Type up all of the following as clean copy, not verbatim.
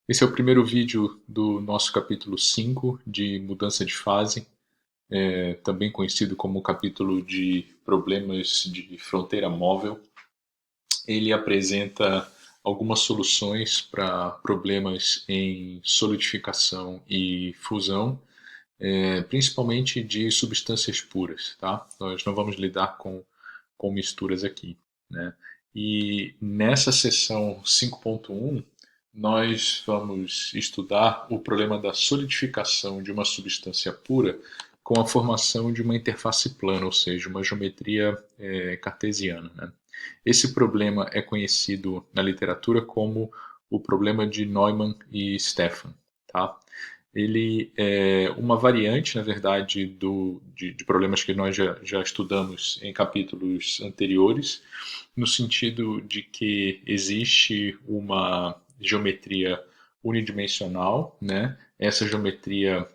Esse é o primeiro vídeo do nosso capítulo 5 de mudança de fase, também conhecido como o capítulo de problemas de fronteira móvel. Ele apresenta algumas soluções para problemas em solidificação e fusão, principalmente de substâncias puras. Tá? Nós não vamos lidar com misturas aqui, né? E nessa sessão 5.1, nós vamos estudar o problema da solidificação de uma substância pura com a formação de uma interface plana, ou seja, uma geometria cartesiana, né? Esse problema é conhecido na literatura como o problema de Neumann e Stefan. Tá? Ele é uma variante, na verdade, de problemas que nós já estudamos em capítulos anteriores, no sentido de que existe uma geometria unidimensional, né? Essa geometria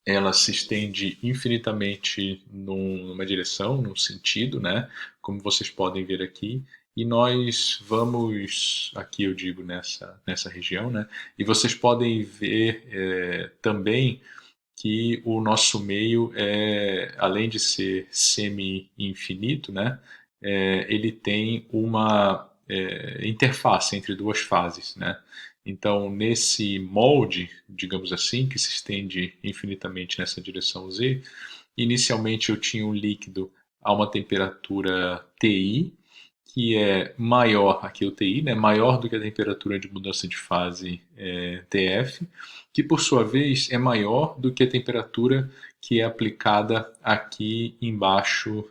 ela se estende infinitamente numa direção, num sentido, né? Como vocês podem ver aqui. E nós vamos, aqui eu digo nessa região, né? E vocês podem ver também que o nosso meio, além de ser semi-infinito, né? Ele tem uma interface entre duas fases, né? Então, nesse molde, digamos assim, que se estende infinitamente nessa direção z, inicialmente eu tinha um líquido a uma temperatura Ti, que é maior, aqui o Ti, né, maior do que a temperatura de mudança de fase Tf, que por sua vez é maior do que a temperatura que é aplicada aqui embaixo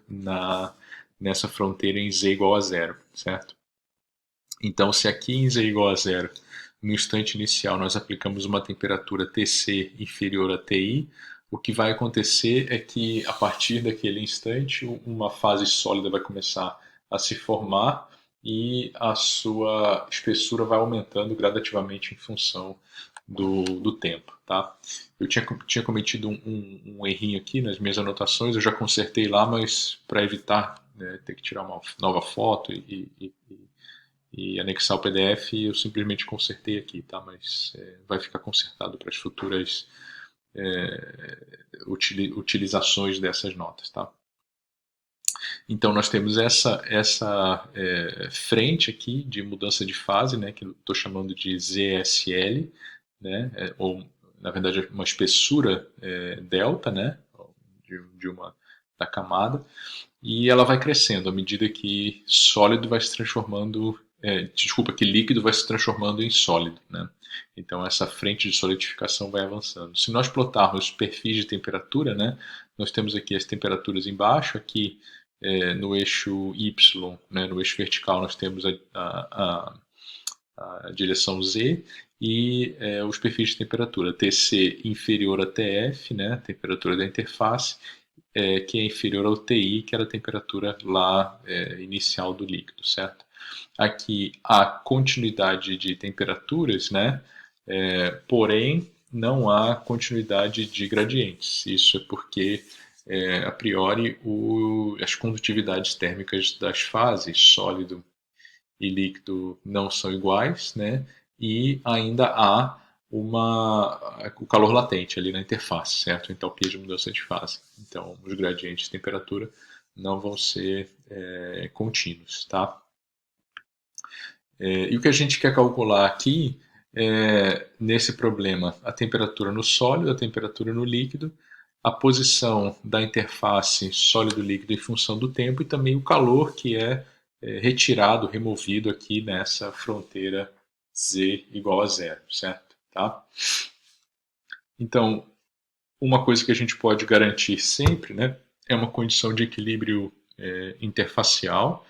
nessa fronteira em z igual a zero, certo? Então, se aqui em z igual a zero, no instante inicial, nós aplicamos uma temperatura Tc inferior a Ti, o que vai acontecer é que, a partir daquele instante, uma fase sólida vai começar a se formar e a sua espessura vai aumentando gradativamente em função do tempo. Tá? Eu tinha cometido um errinho aqui nas minhas anotações, eu já consertei lá, mas para evitar ter que tirar uma nova foto e anexar o PDF, eu simplesmente consertei aqui, tá? Mas vai ficar consertado para as futuras utilizações dessas notas, tá? Então nós temos essa frente aqui de mudança de fase, né, que eu estou chamando de ZSL, né, ou na verdade uma espessura delta, né, da camada, e ela vai crescendo à medida que sólido vai se transformando, que líquido vai se transformando em sólido, né? Então essa frente de solidificação vai avançando. Se nós plotarmos perfis de temperatura, né, nós temos aqui as temperaturas embaixo, aqui no eixo Y, né, no eixo vertical nós temos a direção Z e os perfis de temperatura, Tc inferior a Tf, né, temperatura da interface, que é inferior ao Ti, que era a temperatura lá inicial do líquido, certo? Aqui a continuidade de temperaturas, né? Porém não há continuidade de gradientes. Isso é porque a priori as condutividades térmicas das fases sólido e líquido não são iguais, né? E ainda há o calor latente ali na interface, certo? Entalpia de mudança de fase. Então, os gradientes de temperatura não vão ser contínuos, tá? E o que a gente quer calcular aqui nesse problema, a temperatura no sólido, a temperatura no líquido, a posição da interface sólido-líquido em função do tempo e também o calor que é retirado, removido aqui nessa fronteira Z igual a zero, certo? Tá? Então, uma coisa que a gente pode garantir sempre, né, é uma condição de equilíbrio interfacial,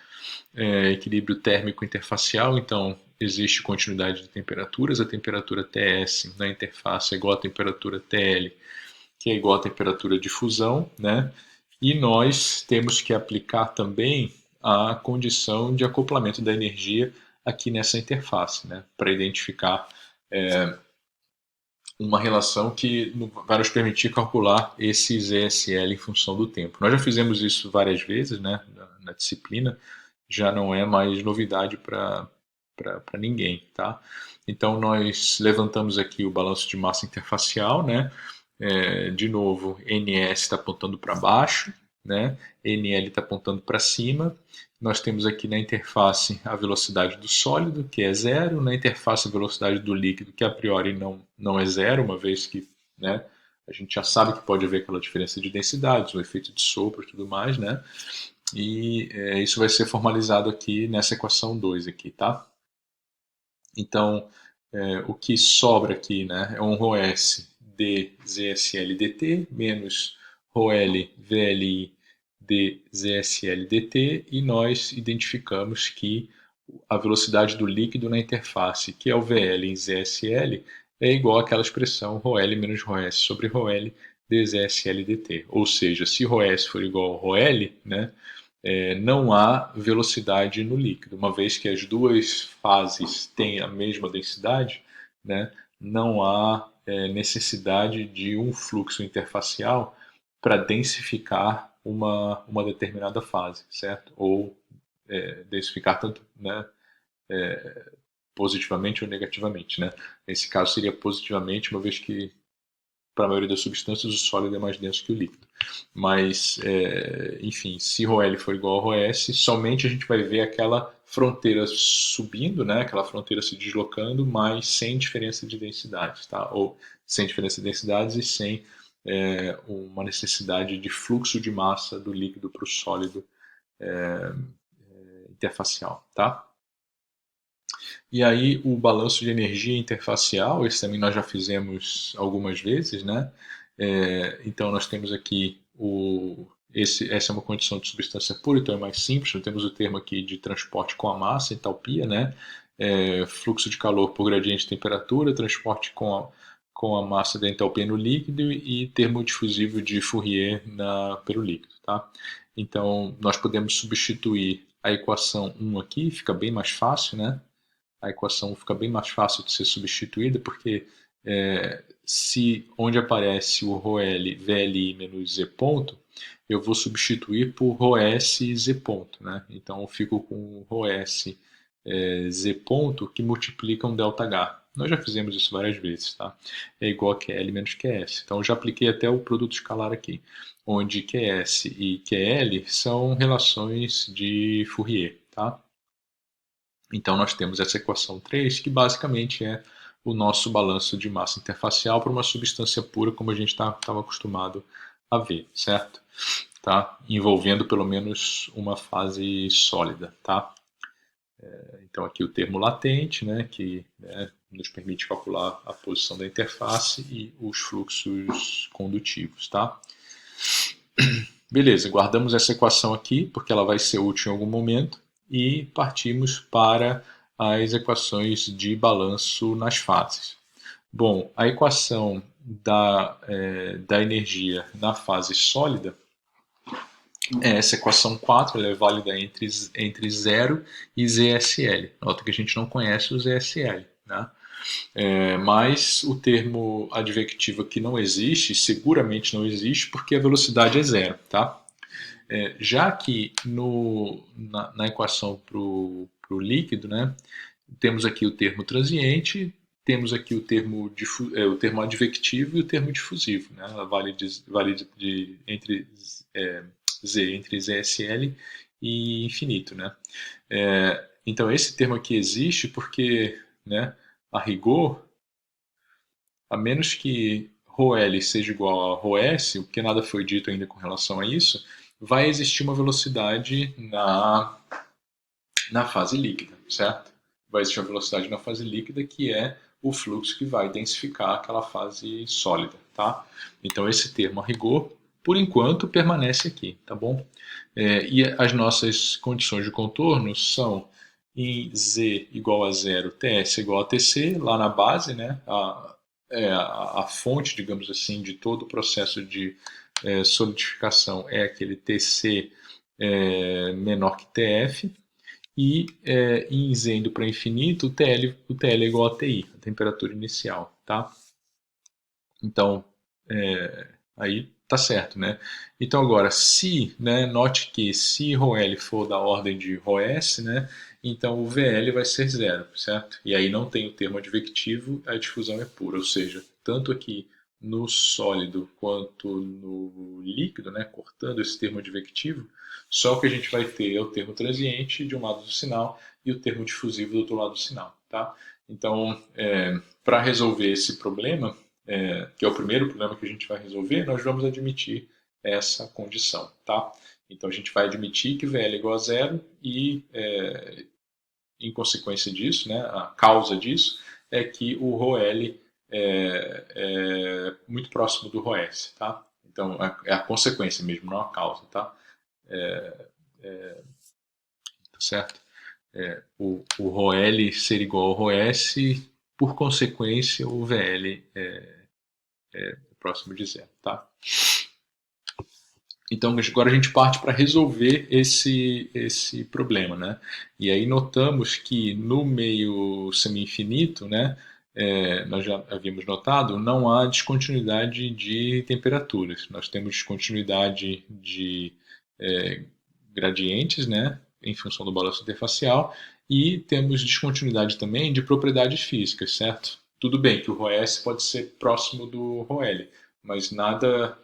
equilíbrio térmico interfacial. Então, existe continuidade de temperaturas, a temperatura Ts na interface é igual à temperatura TL, que é igual à temperatura de fusão, né? E nós temos que aplicar também a condição de acoplamento da energia aqui nessa interface, né? Para identificar uma relação que vai nos permitir calcular esse ZSL em função do tempo. Nós já fizemos isso várias vezes, né, na disciplina, já não é mais novidade para ninguém, tá? Então nós levantamos aqui o balanço de massa interfacial, né? De novo, NS está apontando para baixo, né? NL está apontando para cima. Nós temos aqui na interface a velocidade do sólido, que é zero, na interface a velocidade do líquido, que a priori não é zero, uma vez que, né, a gente já sabe que pode haver aquela diferença de densidades, o efeito de sopro e tudo mais, né? E isso vai ser formalizado aqui nessa equação 2 aqui, tá? Então, o que sobra aqui, né, é um ρS dzsl dt menos ρl vli dzsl dt, e nós identificamos que a velocidade do líquido na interface, que é o VL em ZSL, é igual àquela expressão ρl menos ρS sobre ρl dzsl dt. Ou seja, se ρS for igual ao ρl, né, não há velocidade no líquido. Uma vez que as duas fases têm a mesma densidade, né, não há necessidade de um fluxo interfacial para densificar uma determinada fase, certo? Ou densificar tanto, né, positivamente ou negativamente, né? Nesse caso seria positivamente, uma vez que para a maioria das substâncias o sólido é mais denso que o líquido. Mas, enfim, se ρl for igual a ρs, somente a gente vai ver aquela fronteira subindo, né? Aquela fronteira se deslocando, mas sem diferença de densidades, tá? Ou sem diferença de densidades e sem uma necessidade de fluxo de massa do líquido para o sólido interfacial, tá? E aí o balanço de energia interfacial, esse também nós já fizemos algumas vezes, né? Então nós temos aqui essa é uma condição de substância pura, então é mais simples. Nós temos o termo aqui de transporte com a massa, entalpia, né? Fluxo de calor por gradiente de temperatura, transporte com a massa da entalpia no líquido e termo difusivo de Fourier pelo líquido, tá? Então nós podemos substituir a equação 1 aqui, fica bem mais fácil, né? A equação fica bem mais fácil de ser substituída, porque se onde aparece o ρl VLI menos Z ponto, eu vou substituir por ρS Z ponto, né? Então eu fico com ρS Z ponto que multiplica um ΔH. Nós já fizemos isso várias vezes, tá? É igual a QL menos QS. Então eu já apliquei até o produto escalar aqui, onde QS e QL são relações de Fourier, tá? Então nós temos essa equação 3, que basicamente é o nosso balanço de massa interfacial para uma substância pura, como a gente estava acostumado a ver, certo? Tá? Envolvendo pelo menos uma fase sólida, tá? Então aqui o termo latente, né, que nos permite calcular a posição da interface e os fluxos condutivos, tá? Beleza, guardamos essa equação aqui, porque ela vai ser útil em algum momento, e partimos para as equações de balanço nas fases. Bom, a equação da energia na fase sólida é essa equação 4, ela é válida entre 0 e ZSL. Nota que a gente não conhece o ZSL, né? Mas o termo advectivo aqui não existe, seguramente não existe, porque a velocidade é zero, tá? Já que na equação para o líquido, né, temos aqui o termo transiente, temos aqui o termo advectivo e o termo difusivo, né? Ela vale entre Z, entre ZSL e infinito, né? Então esse termo aqui existe porque, né, a rigor, a menos que ρl seja igual a ρs, porque nada foi dito ainda com relação a isso, vai existir uma velocidade na fase líquida, certo? Vai existir uma velocidade na fase líquida que é o fluxo que vai densificar aquela fase sólida, tá? Então esse termo a rigor, por enquanto, permanece aqui, tá bom? E as nossas condições de contorno são em Z igual a zero, TS igual a TC, lá na base, né? A fonte, digamos assim, de todo o processo de solidificação é aquele TC menor que TF, e em Z indo para infinito, o TL é igual a TI, a temperatura inicial, tá? Então, aí tá certo, né? Então agora, note que se ρl for da ordem de ρs, né, então o VL vai ser zero, certo? E aí não tem o termo advectivo, a difusão é pura, ou seja, tanto aqui no sólido quanto no líquido, né, cortando esse termo advectivo, só o que a gente vai ter é o termo transiente de um lado do sinal e o termo difusivo do outro lado do sinal. Tá? Então, para resolver esse problema, que é o primeiro problema que a gente vai resolver, nós vamos admitir essa condição. Tá? Então, a gente vai admitir que VL é igual a zero e, em consequência disso, né, a causa disso é que o ρL é muito próximo do ρS. Tá? Então, é a consequência mesmo, não a causa. Tá? Tá certo? O ρL ser igual ao ρS, por consequência, o VL é próximo de zero. Tá? Então, agora a gente parte para resolver esse problema. Né? E aí notamos que no meio semi-infinito, né, nós já havíamos notado, não há descontinuidade de temperaturas. Nós temos descontinuidade de gradientes, né, em função do balanço interfacial, e temos descontinuidade também de propriedades físicas, certo? Tudo bem que o ρS pode ser próximo do ρL, mas nada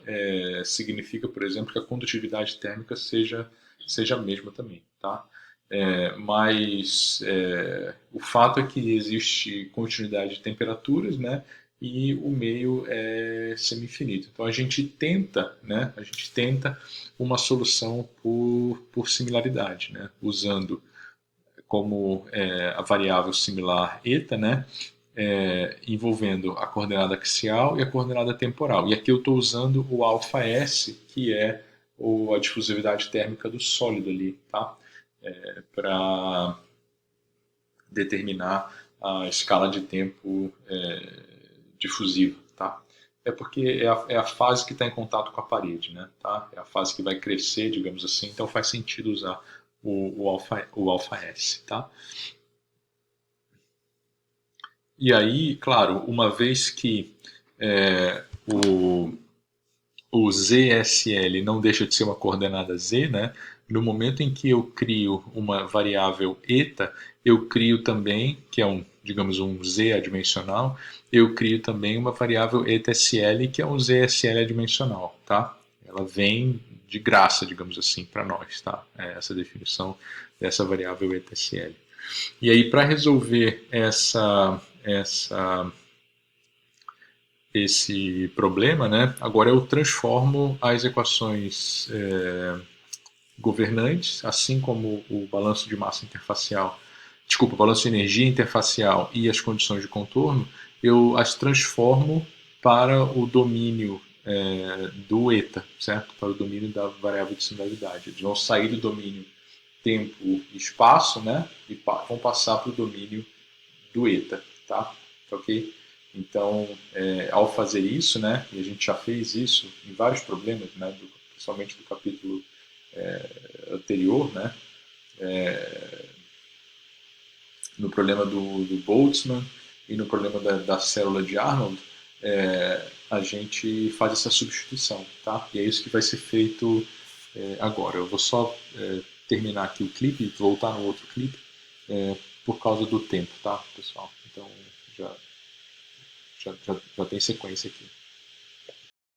significa, por exemplo, que a condutividade térmica seja a mesma também, tá? Mas o fato é que existe continuidade de temperaturas, né? E o meio é semi-infinito. Então a gente tenta, né? A gente tenta uma solução por similaridade, né? Usando como a variável similar eta, né? Envolvendo a coordenada axial e a coordenada temporal. E aqui eu estou usando o αS, que é a difusividade térmica do sólido ali, tá? Para determinar a escala de tempo difusiva, tá? É porque é a fase que está em contato com a parede, né? Tá? É a fase que vai crescer, digamos assim, então faz sentido usar o αS, tá? E aí, claro, uma vez que o ZSL não deixa de ser uma coordenada Z, né? No momento em que eu crio uma variável eta, eu crio também, que é digamos, um Z adimensional, eu crio também uma variável ETSL, que é um ZSL adimensional, tá? Ela vem de graça, digamos assim, para nós, tá? Essa definição dessa variável ETSL. E aí, para resolver esse problema, né? Agora eu transformo as equações governantes, assim como o balanço de massa interfacial, desculpa, o balanço de energia interfacial e as condições de contorno, eu as transformo para o domínio do eta, certo? Para o domínio da variável de similaridade. Eles vão sair do domínio tempo e espaço, né? E vão passar para o domínio do eta, tá? Ok? Então, ao fazer isso, né, e a gente já fez isso em vários problemas, né, principalmente do capítulo anterior, né, no problema do Boltzmann e no problema da célula de Arnold, a gente faz essa substituição, tá? E é isso que vai ser feito agora. Eu vou só terminar aqui o clipe e voltar no outro clipe por causa do tempo, tá, pessoal? Então, já tem sequência aqui.